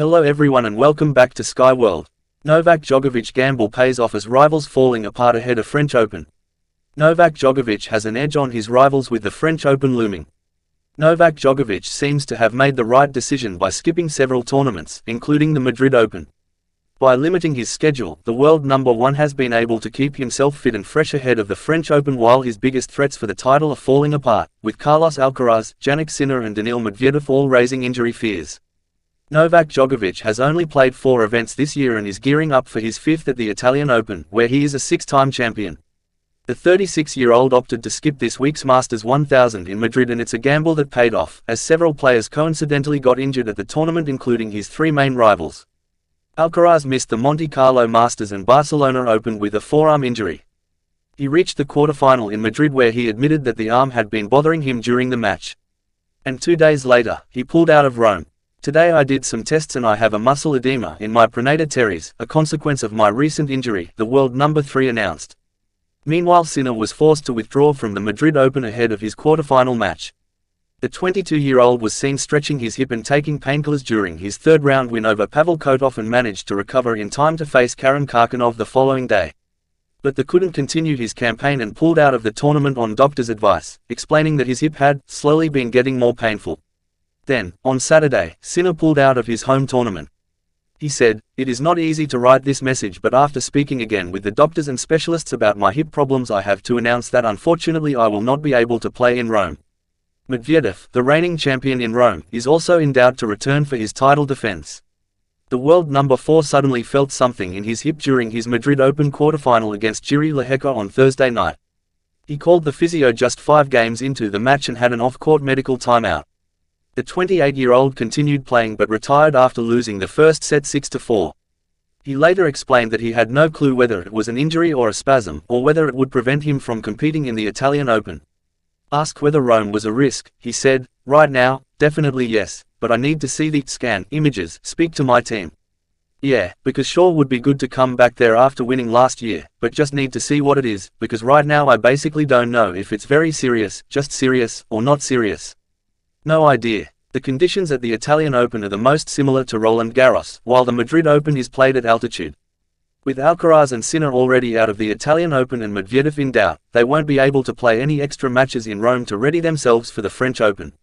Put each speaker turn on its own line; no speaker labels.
Hello everyone and welcome back to Sky World. Novak Djokovic gamble pays off as rivals falling apart ahead of French Open. Novak Djokovic has an edge on his rivals with the French Open looming. Novak Djokovic seems to have made the right decision by skipping several tournaments, including the Madrid Open. By limiting his schedule, the world number one has been able to keep himself fit and fresh ahead of the French Open while his biggest threats for the title are falling apart, with Carlos Alcaraz, Jannik Sinner and Daniil Medvedev all raising injury fears. Novak Djokovic has only played 4 events this year and is gearing up for his 5th at the Italian Open, where he is a 6-time champion. The 36-year-old opted to skip this week's Masters 1000 in Madrid, and it's a gamble that paid off, as several players coincidentally got injured at the tournament, including his 3 main rivals. Alcaraz missed the Monte Carlo Masters and Barcelona Open with a forearm injury. He reached the quarterfinal in Madrid where he admitted that the arm had been bothering him during the match. And 2 days later, he pulled out of Rome. Today I did some tests and I have a muscle edema in my pronator teres, a consequence of my recent injury, the world number 3 announced. Meanwhile, Sinner was forced to withdraw from the Madrid Open ahead of his quarterfinal match. The 22-year-old was seen stretching his hip and taking painkillers during his 3rd round win over Pavel Kotov and managed to recover in time to face Karen Kharkinov the following day. But the couldn't continue his campaign and pulled out of the tournament on doctor's advice, explaining that his hip had slowly been getting more painful. Then, on Saturday, Sinner pulled out of his home tournament. He said, "It is not easy to write this message, but after speaking again with the doctors and specialists about my hip problems, I have to announce that unfortunately I will not be able to play in Rome." Medvedev, the reigning champion in Rome, is also in doubt to return for his title defense. The world number 4 suddenly felt something in his hip during his Madrid Open quarterfinal against Jiří Lehecka on Thursday night. He called the physio just 5 games into the match and had an off-court medical timeout. The 28-year-old continued playing but retired after losing the first set 6-4. He later explained that he had no clue whether it was an injury or a spasm, or whether it would prevent him from competing in the Italian Open. Asked whether Rome was a risk, he said, "Right now, definitely yes, but I need to see the scan images, speak to my team. Yeah, because sure would be good to come back there after winning last year, but just need to see what it is, because right now I basically don't know if it's very serious, just serious, or not serious. No idea." The conditions at the Italian Open are the most similar to Roland Garros, while the Madrid Open is played at altitude. With Alcaraz and Sinner already out of the Italian Open and Medvedev in doubt, they won't be able to play any extra matches in Rome to ready themselves for the French Open.